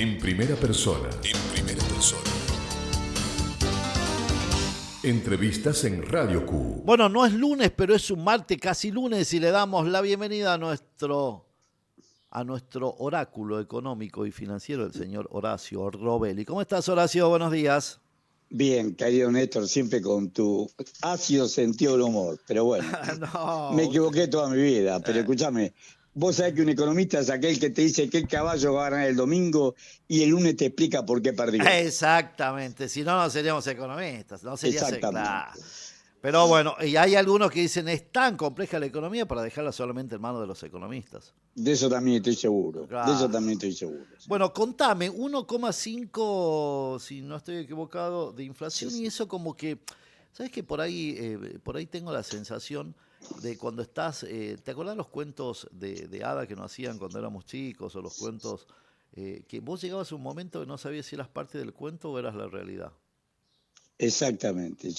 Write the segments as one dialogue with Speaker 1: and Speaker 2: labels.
Speaker 1: En primera persona. En primera persona. Entrevistas en Radio Q.
Speaker 2: Bueno, no es lunes, pero es un martes, casi lunes, y le damos la bienvenida a nuestro oráculo económico y financiero, el señor Horacio Robelli. ¿Cómo estás, Horacio? Buenos días.
Speaker 3: Bien, querido Néstor, siempre con tu ácido sentido del humor. Pero bueno,
Speaker 2: No,
Speaker 3: me equivoqué toda mi vida. Pero escúchame, vos sabés que un economista es aquel que te dice que el caballo va a ganar el domingo y el lunes te explica por qué perdió.
Speaker 2: Exactamente, si no, no seríamos economistas, no sería
Speaker 3: Exactamente.
Speaker 2: claro. Pero bueno, y hay algunos que dicen es tan compleja la economía para dejarla solamente en manos de los economistas.
Speaker 3: De eso también estoy seguro.
Speaker 2: Claro.
Speaker 3: De eso también estoy seguro.
Speaker 2: Bueno, contame, 1,5, si no estoy equivocado, de inflación,
Speaker 3: Sí.
Speaker 2: y eso como que, ¿sabes qué? Por ahí tengo la sensación de cuando estás, ¿te acordás los cuentos de hadas que nos hacían cuando éramos chicos, o los cuentos que vos llegabas a un momento que no sabías si eras parte del cuento o eras la realidad?
Speaker 3: Exactamente.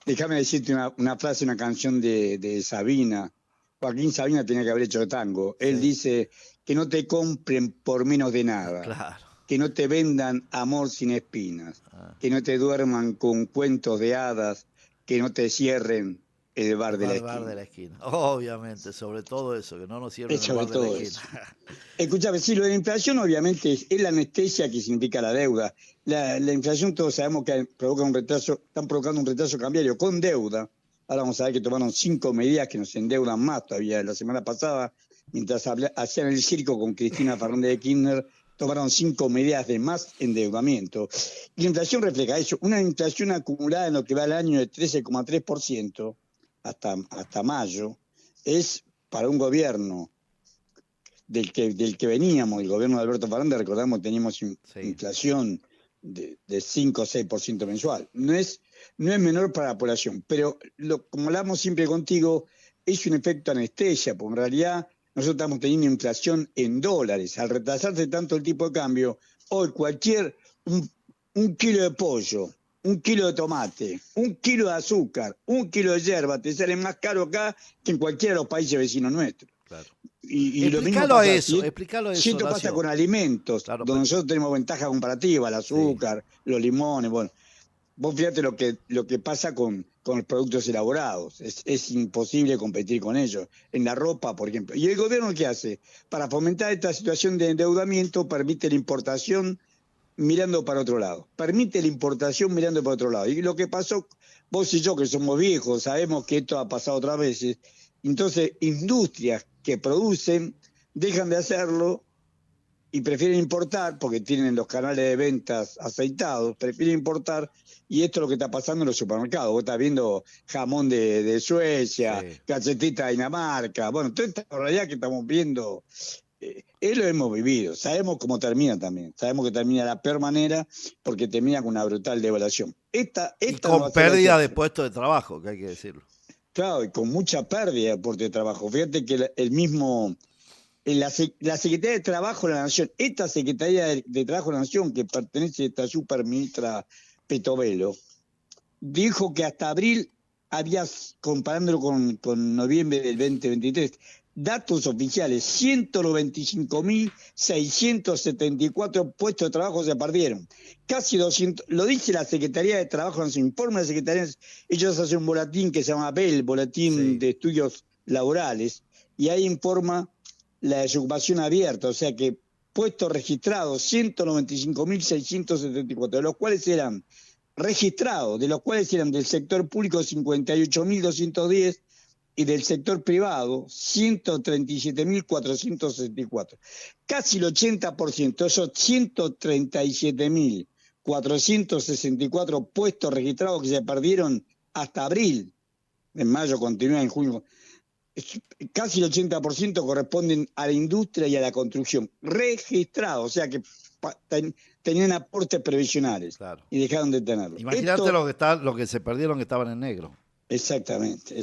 Speaker 3: Déjame decirte una frase, una canción de Sabina. Joaquín Sabina tenía que haber hecho tango. Él
Speaker 2: Sí.
Speaker 3: dice que no te compren por menos de nada.
Speaker 2: Claro.
Speaker 3: Que no te vendan amor sin espinas, que no te duerman con cuentos de hadas, que no te cierren el bar de la esquina.
Speaker 2: Bar de la esquina. Obviamente, sobre todo eso, que no nos cierren el
Speaker 3: Sobre
Speaker 2: bar de la
Speaker 3: todo
Speaker 2: esquina.
Speaker 3: Escúchame, sí, lo de la inflación obviamente es la anestesia que significa la deuda. La inflación todos sabemos que provoca un retraso, están provocando un retraso cambiario con deuda. Ahora vamos a ver que tomaron 5 medidas que nos endeudan más todavía. La semana pasada, mientras hacían el circo con Cristina Fernández de Kirchner, tomaron 5 medidas de más endeudamiento. Y la inflación refleja eso, una inflación acumulada en lo que va al año de 13,3% hasta mayo, es para un gobierno del que veníamos, el gobierno de Alberto Fernández, recordamos, teníamos inflación de 5 o 6% mensual. No es menor para la población, pero como hablamos siempre contigo, es un efecto anestesia, porque en realidad nosotros estamos teniendo inflación en dólares. Al retrasarse tanto el tipo de cambio, hoy un kilo de pollo, un kilo de tomate, un kilo de azúcar, un kilo de yerba, te sale más caro acá que en cualquiera de los países vecinos nuestros.
Speaker 2: Claro.
Speaker 3: Y lo mismo pasa,
Speaker 2: explícalo eso,
Speaker 3: esto pasa con alimentos,
Speaker 2: claro,
Speaker 3: donde nosotros tenemos ventaja comparativa, el azúcar, los limones, bueno. Vos fíjate lo que pasa con los productos elaborados, es imposible competir con ellos. En la ropa, por ejemplo. ¿Y el gobierno qué hace? Para fomentar esta situación de endeudamiento, permite la importación mirando para otro lado. Permite la importación mirando para otro lado. Y lo que pasó, vos y yo que somos viejos, sabemos que esto ha pasado otras veces. Entonces, industrias que producen dejan de hacerlo y prefieren importar, porque tienen los canales de ventas aceitados, prefieren importar, y esto es lo que está pasando en los supermercados. Vos estás viendo jamón de Suecia, galletita de Dinamarca, bueno, toda esta realidad que estamos viendo, lo hemos vivido, sabemos cómo termina también, sabemos que termina de la peor manera, porque termina con una brutal devaluación.
Speaker 2: Y con pérdida de puestos de trabajo, que hay que decirlo.
Speaker 3: Claro, y con mucha pérdida de puestos de trabajo. Fíjate que el mismo... La Secretaría de Trabajo de la Nación, esta Secretaría de Trabajo de la Nación, que pertenece a esta superministra Petovelo, dijo que hasta abril comparándolo con noviembre del 2023, datos oficiales, 195.674 puestos de trabajo se perdieron. Casi 200, lo dice la Secretaría de Trabajo de la Nación, informa la Secretaría, ellos hacen un boletín que se llama BEL, Boletín de Estudios Laborales, y ahí informa la desocupación abierta, o sea que puestos registrados 195.674, de los cuales eran registrados, del sector público 58.210 y del sector privado 137.464. Casi el 80%, esos 137.464 puestos registrados que se perdieron hasta abril, en mayo continúa, en junio, casi el 80% corresponden a la industria y a la construcción, registrados, o sea que tenían aportes previsionales y dejaron de tenerlo.
Speaker 2: Imagínate lo que se perdieron que estaban en negro.
Speaker 3: Exactamente,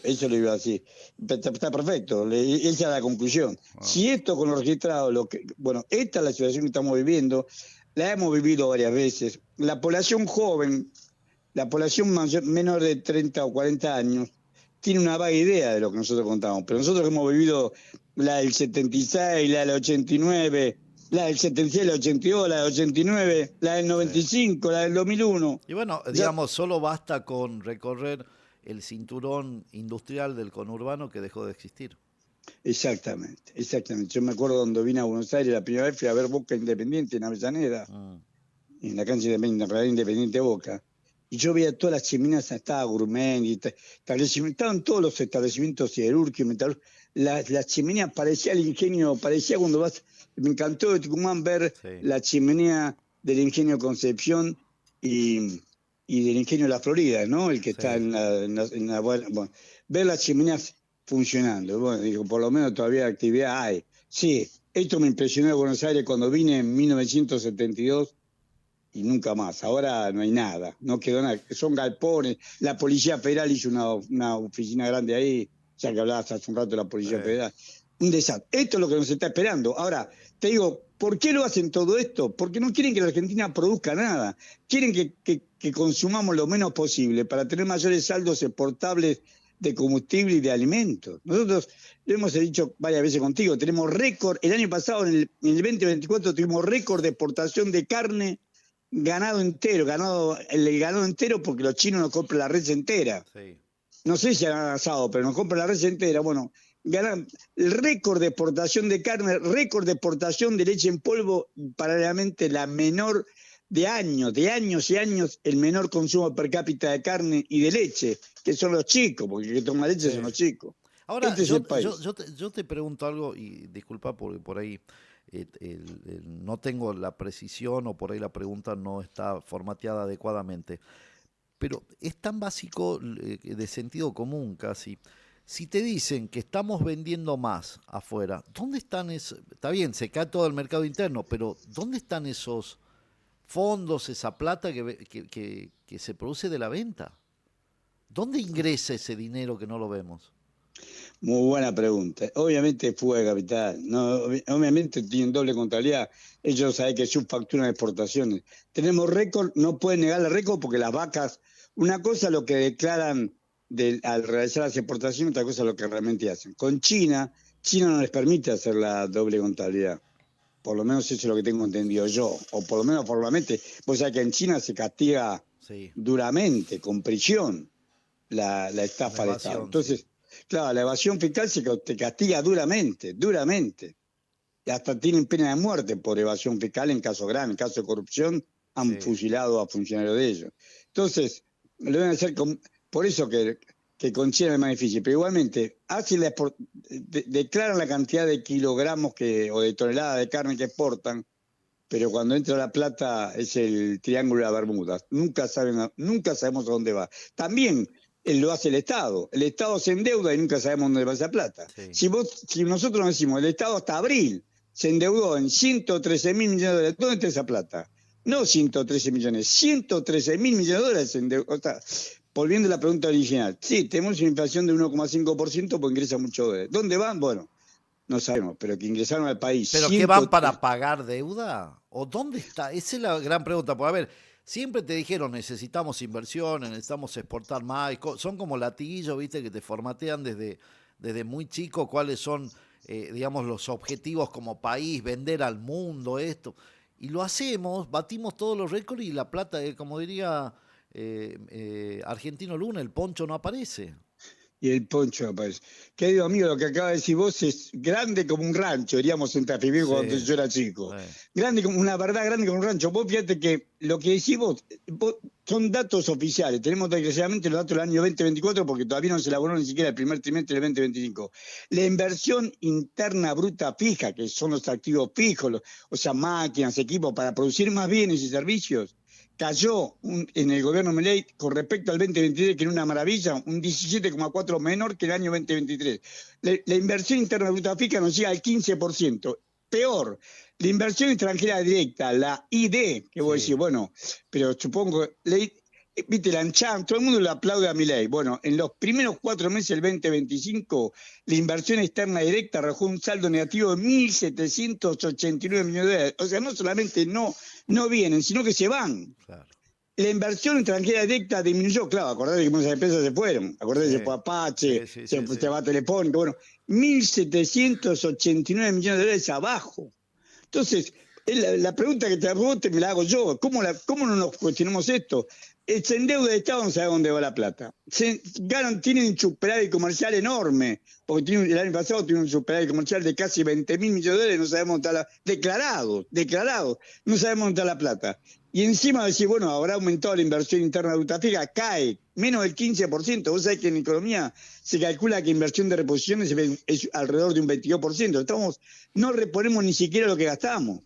Speaker 3: eso lo iba a decir. Está perfecto, esa es la conclusión. Si esto con los registrados, esta es la situación que estamos viviendo, la hemos vivido varias veces. La población joven, la población menor de 30 o 40 años, tiene una vaga idea de lo que nosotros contamos, pero nosotros hemos vivido la del 76, la del 89, la del 76, la del 82, la del 89, la del 95, la del 2001.
Speaker 2: Y bueno, digamos, solo basta con recorrer el cinturón industrial del conurbano que dejó de existir.
Speaker 3: Exactamente, exactamente. Yo me acuerdo cuando vine a Buenos Aires la primera vez, fui a ver Boca Independiente en Avellaneda, en la cancha de Real Independiente Boca. Y yo veía todas las chimeneas, estaba Gourmet, estaban todos los establecimientos siderúrgicos, metalúrgicos. Las chimeneas parecía el ingenio, parecía cuando vas, me encantó de Tucumán ver la chimenea del ingenio Concepción y del ingenio La Florida, ¿no? El que está en la bueno, ver las chimeneas funcionando. Bueno, digo, por lo menos todavía actividad hay. Sí, esto me impresionó en Buenos Aires cuando vine en 1972 y nunca más. Ahora no hay nada, no quedó nada. Son galpones. La Policía Federal hizo una oficina grande ahí, ya que hablabas hace un rato de la Policía Federal. Un desastre. Esto es lo que nos está esperando. Ahora, te digo, ¿por qué lo hacen todo esto? Porque no quieren que la Argentina produzca nada. Quieren que consumamos lo menos posible para tener mayores saldos exportables de combustible y de alimentos. Nosotros lo hemos dicho varias veces contigo, tenemos récord, el año pasado en el 2024 tuvimos récord de exportación de carne, ganado entero, el ganado entero porque los chinos nos compran la res entera. Sí. No sé si han asado, pero nos compran la res entera. Bueno, ganan el récord de exportación de carne, récord de exportación de leche en polvo, paralelamente la menor de años y años, el menor consumo per cápita de carne y de leche, que son los chicos, porque el que toma leche son los chicos.
Speaker 2: Ahora, yo te pregunto algo, y disculpa porque por ahí no tengo la precisión o por ahí la pregunta no está formateada adecuadamente, pero es tan básico de sentido común casi. Si te dicen que estamos vendiendo más afuera, ¿dónde están esos? Está bien, se cae todo el mercado interno, pero ¿dónde están esos fondos, esa plata que se produce de la venta? ¿Dónde ingresa ese dinero que no lo vemos?
Speaker 3: Muy buena pregunta. Obviamente fuga de capital, no, obviamente tienen doble contabilidad. Ellos saben que subfacturan exportaciones. Tenemos récord, no pueden negar el récord porque las vacas, una cosa es lo que declaran al realizar las exportaciones, otra cosa es lo que realmente hacen. Con China no les permite hacer la doble contabilidad. Por lo menos eso es lo que tengo entendido yo, o por lo menos formalmente. Vos sabés que en China se castiga duramente, con prisión, la estafa de Estado. Entonces, claro, la evasión fiscal te castiga duramente. Y hasta tienen pena de muerte por evasión fiscal en caso grave, en caso de corrupción, han fusilado a funcionarios de ellos. Entonces, lo deben hacer por eso que con China es más difícil, pero igualmente declaran la cantidad de kilogramos o de toneladas de carne que exportan, pero cuando entra la plata es el Triángulo de las Bermudas. Nunca sabemos a dónde va. También lo hace el Estado. El Estado se endeuda y nunca sabemos dónde va esa plata. Sí. Si nosotros nos decimos, el Estado hasta abril se endeudó en 113.000 millones de dólares, ¿dónde está esa plata? No 113 millones, 113.000 millones de dólares se endeudó. O sea, volviendo a la pregunta original, sí, tenemos una inflación de 1,5% porque ingresa mucho dólares. ¿Dónde van? Bueno, no sabemos, pero que ingresaron al país.
Speaker 2: ¿Pero qué van para pagar deuda? ¿O dónde está? Esa es la gran pregunta. Porque, a ver, siempre te dijeron necesitamos inversiones, necesitamos exportar más. Son como latiguillos, ¿viste? Que te formatean desde muy chico cuáles son, digamos, los objetivos como país, vender al mundo, esto. Y lo hacemos, batimos todos los récords y la plata, como diría Argentino Luna, el poncho no aparece.
Speaker 3: Y el poncho no aparece. Querido amigo, lo que acaba de decir vos es grande como un rancho, diríamos en Tafí cuando yo era chico. Grande como una verdad, grande como un rancho. Vos fíjate que lo que decís vos son datos oficiales. Tenemos desgraciadamente los datos del año 2024 porque todavía no se elaboró ni siquiera el primer trimestre del 2025. La inversión interna bruta fija, que son los activos fijos, o sea, máquinas, equipos para producir más bienes y servicios, cayó en el gobierno Milei con respecto al 2023, que era una maravilla, un 17,4% menor que el año 2023. La inversión interna bruta fija nos llega al 15%. Peor, la inversión extranjera directa, la ID, que vos decís, bueno, pero supongo, viste, la ANCHAM, todo el mundo le aplaude a Milei. Bueno, en los primeros 4 meses del 2025, la inversión externa directa arrojó un saldo negativo de 1.789 millones de dólares. O sea, no solamente no vienen, sino que se van. Claro. La inversión extranjera directa disminuyó, claro, acordate que muchas empresas se fueron, acordate que se fue Apache, se va Telefónica, bueno, 1.789 millones de dólares abajo. Entonces, la pregunta que te hago me la hago yo. ¿Cómo no nos cuestionamos esto? Se endeuda el Estado, no sabe dónde va la plata. Tienen un superávit comercial enorme, porque el año pasado tiene un superávit comercial de casi 20.000 millones de dólares, no sabemos dónde está declarado, no sabemos dónde está la plata. Y encima decir, bueno, habrá aumentado la inversión interna de bruta fija, cae menos del 15%. Vos sabés que en economía se calcula que inversión de reposiciones es alrededor de un 22%. No reponemos ni siquiera lo que gastamos.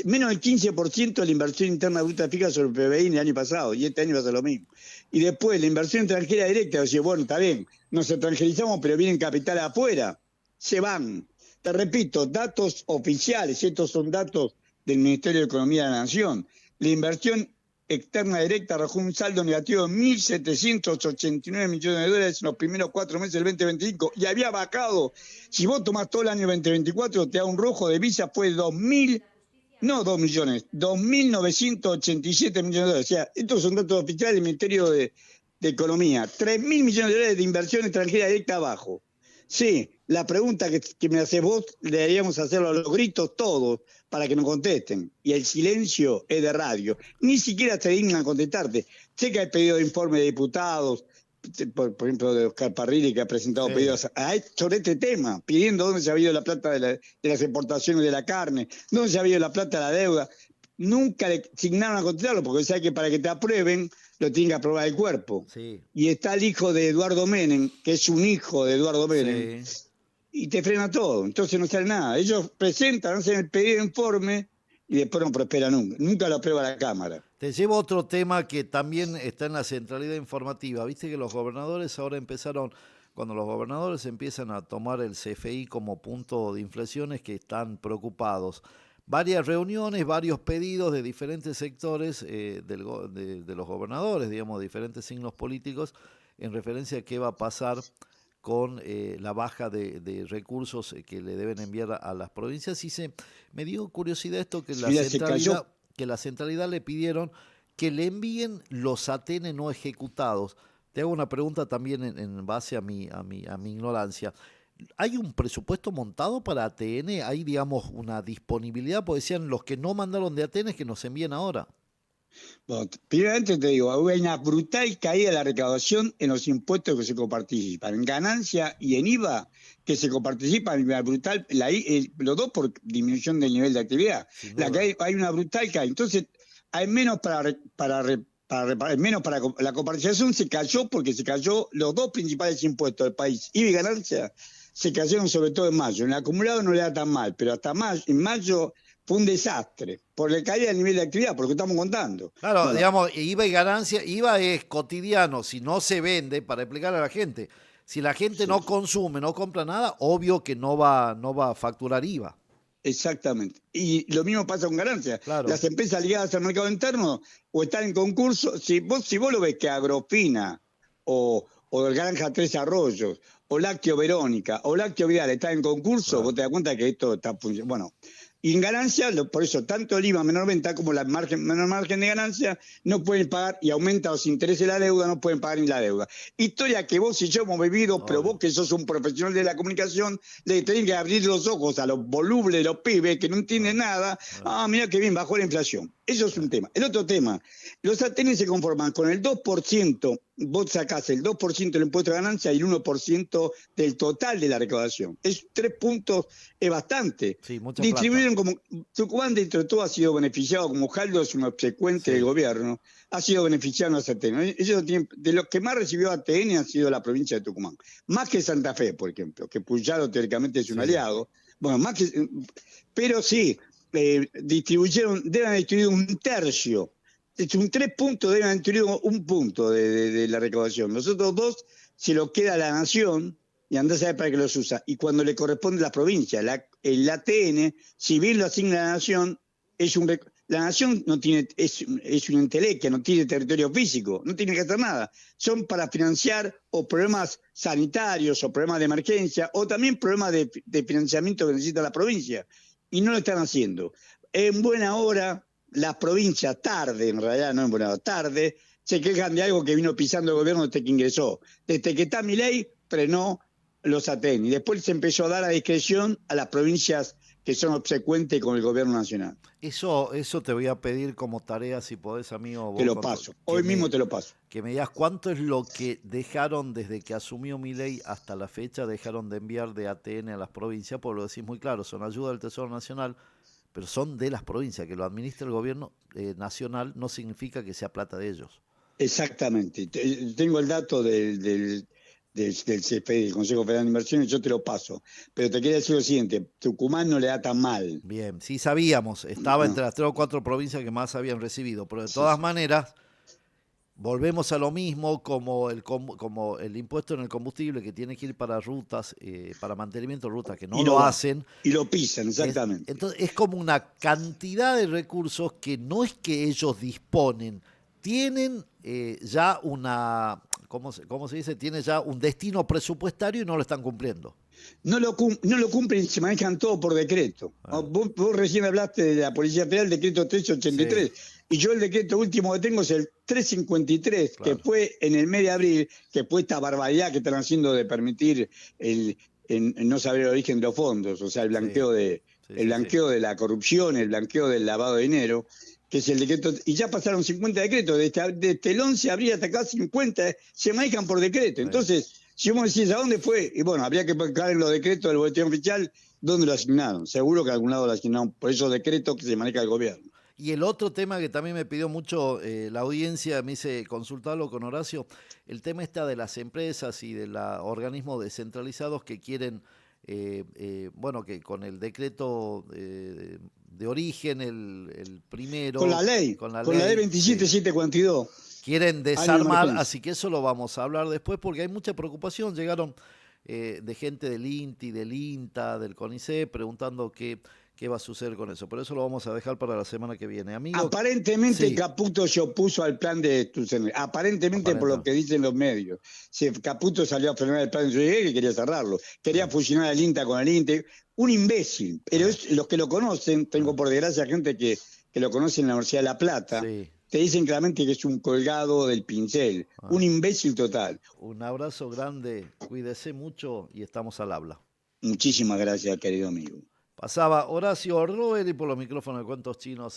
Speaker 3: Menos del 15% de la inversión interna bruta fija sobre el PBI en el año pasado, y este año va a ser lo mismo. Y después la inversión extranjera directa, decir, bueno, está bien, nos extranjerizamos, pero vienen capital afuera, se van. Te repito, datos oficiales, estos son datos del Ministerio de Economía de la Nación. La inversión externa directa arrojó un saldo negativo de 1.789 millones de dólares en los primeros 4 meses del 2025 y había bajado. Si vos tomás todo el año 2024, te da un rojo de visa, fue 2.987 millones de dólares. O sea, estos son datos oficiales del Ministerio de Economía. 3.000 millones de dólares de inversión extranjera directa abajo. Sí, la pregunta que me haces vos, deberíamos hacerlo a los gritos todos para que nos contesten. Y el silencio es de radio. Ni siquiera se dignan a contestarte. Sé que hay pedido de informe de diputados, por ejemplo, de Oscar Parrilli, que ha presentado pedidos sobre este tema, pidiendo dónde se ha habido la plata de las exportaciones de la carne, dónde se ha habido la plata de la deuda. Nunca le signaron a contestarlo, porque sabe que para que te aprueben, lo tiene que aprobar el cuerpo.
Speaker 2: Sí.
Speaker 3: Y está el hijo de Eduardo Menem, que es un hijo de Eduardo Menem, y te frena todo. Entonces no sale nada. Ellos presentan, hacen el pedido de informe y después no prospera nunca. Nunca lo aprueba la Cámara.
Speaker 2: Te llevo otro tema que también está en la centralidad informativa. Viste que los gobernadores ahora cuando los gobernadores empiezan a tomar el CFI como punto de inflexión, es que están preocupados. Varias reuniones, varios pedidos de diferentes sectores de los gobernadores, digamos, de diferentes signos políticos, en referencia a qué va a pasar con la baja de recursos que le deben enviar a las provincias. Y me dio curiosidad esto, que la centralidad le pidieron que le envíen los ATN no ejecutados. Te hago una pregunta también en base a mi ignorancia. ¿Hay un presupuesto montado para ATN? ¿Hay, digamos, una disponibilidad? Porque decían, los que no mandaron de ATN que nos envíen ahora.
Speaker 3: Bueno, primeramente te digo, hay una brutal caída de la recaudación en los impuestos que se coparticipan, en ganancia y en IVA que se coparticipan, brutal, los dos por disminución del nivel de actividad. Hay una brutal caída. Entonces, hay menos la coparticipación se cayó porque se cayó los dos principales impuestos del país, IVA y ganancia, se cayeron sobre todo en mayo. En el acumulado no le da tan mal, pero hasta en mayo fue un desastre por la caída del nivel de actividad, por lo que estamos contando.
Speaker 2: Claro, bueno, digamos, IVA y ganancia, IVA es cotidiano, si no se vende, para explicarle a la gente, si la gente no consume, no compra nada, obvio que no va a facturar IVA.
Speaker 3: Exactamente. Y lo mismo pasa con ganancias.
Speaker 2: Claro.
Speaker 3: Las empresas ligadas al mercado interno o están en concurso. Si vos lo ves que Agrofina o Granja Tres Arroyos o Lácteo Verónica o Lácteo Vidal está en concurso, vos te das cuenta que esto está funcionando. Bueno, y en ganancia, por eso tanto el IVA menor venta como la menor margen de ganancia no pueden pagar, y aumenta los intereses de la deuda, no pueden pagar ni la deuda. Historia que vos y yo hemos vivido, pero vos que sos un profesional de la comunicación, le tenés que abrir los ojos a los volubles de los pibes que no entienden nada. Mirá que bien, bajó la inflación. Eso es un tema. El otro tema, los ATN se conforman con el 2%, vos sacás el 2% del impuesto de ganancia y el 1% del total de la recaudación. Es 3 puntos, es bastante.
Speaker 2: Sí, mucha
Speaker 3: distribuyeron plata. Como Tucumán, dentro de todo, ha sido beneficiado, como Jaldo es un obsecuente del gobierno, ha sido beneficiado en los ATN. Ellos tienen, de los que más recibió ATN ha sido la provincia de Tucumán. Más que Santa Fe, por ejemplo, que Puyaro teóricamente es un aliado. Bueno, más que, pero sí, deben haber distribuido un tercio. Un 3 puntos deben haber distribuido un punto de la recaudación. Los otros 2 se lo queda a la nación y andá a saber para qué los usa. Y cuando le corresponde a la provincia, el ATN, si bien lo asigna la nación, la nación no tiene, es una entelequia, no tiene territorio físico, no tiene que hacer nada. Son para financiar o problemas sanitarios o problemas de emergencia o también problemas de financiamiento que necesita la provincia. Y no lo están haciendo. En buena hora, las provincias, tarde, en realidad no en buena hora, tarde, se quejan de algo que vino pisando el gobierno desde que ingresó. Desde que está Milei, frenó los ATN. Y después se empezó a dar a discreción a las provincias que son obsecuentes con el gobierno nacional.
Speaker 2: Eso te voy a pedir como tarea, si podés, amigo.
Speaker 3: Te lo paso, hoy mismo te lo paso.
Speaker 2: Que me digas cuánto es lo que dejaron desde que asumió Milei hasta la fecha, dejaron de enviar de ATN a las provincias, porque lo decís muy claro, son ayuda del Tesoro Nacional, pero son de las provincias, que lo administra el gobierno nacional no significa que sea plata de ellos.
Speaker 3: Exactamente. Tengo el dato del CFE, del Consejo Federal de Inversiones, yo te lo paso. Pero te quería decir lo siguiente, Tucumán no le da tan mal.
Speaker 2: Bien, sí sabíamos, estaba entre las 3 o 4 provincias que más habían recibido, pero de todas maneras, volvemos a lo mismo como el impuesto en el combustible que tiene que ir para rutas, para mantenimiento de rutas, que no lo hacen.
Speaker 3: Y lo pisan, exactamente.
Speaker 2: Entonces es como una cantidad de recursos que no es que ellos disponen, tienen ya una, ¿cómo se dice? Tiene ya un destino presupuestario y no lo están cumpliendo.
Speaker 3: No lo cumplen, se manejan todo por decreto. Vos recién hablaste de la Policía Federal, el decreto 383, sí. Y yo el decreto último que tengo es el 353, claro, que fue en el mes de abril, que fue esta barbaridad que están haciendo de permitir no saber el origen de los fondos, o sea, el blanqueo, de la corrupción, el blanqueo del lavado de dinero, que es el decreto, y ya pasaron 50 decretos, desde el 11 de abril hasta acá 50, se manejan por decreto. Entonces, si vos decís, ¿a dónde fue? Y bueno, habría que buscar en los decretos del boletín oficial dónde lo asignaron. Seguro que a algún lado lo asignaron por esos decretos que se maneja el gobierno.
Speaker 2: Y el otro tema que también me pidió mucho la audiencia, me hice consultarlo con Horacio, el tema está de las empresas y de los organismos descentralizados que quieren, bueno, que con el decreto de origen, el primero...
Speaker 3: Con la ley 27742.
Speaker 2: Sí. Quieren desarmar, así que eso lo vamos a hablar después porque hay mucha preocupación. Llegaron de gente del INTI, del INTA, del CONICET, preguntando qué va a suceder con eso. Por eso lo vamos a dejar para la semana que viene. Amigo,
Speaker 3: aparentemente sí. Caputo se opuso al plan de Sturzenegger. Aparentemente por lo que dicen los medios. Caputo salió a frenar el plan de Sturzenegger y quería cerrarlo. Quería fusionar al INTA con el INTE. Un imbécil. Pero los que lo conocen, tengo por desgracia gente que lo conoce en la Universidad de La Plata, sí, te dicen claramente que es un colgado del pincel. Un imbécil total.
Speaker 2: Un abrazo grande. Cuídese mucho y estamos al habla.
Speaker 3: Muchísimas gracias, querido amigo.
Speaker 2: Pasaba Horacio Orloel y por los micrófonos de Cuentos Chinos.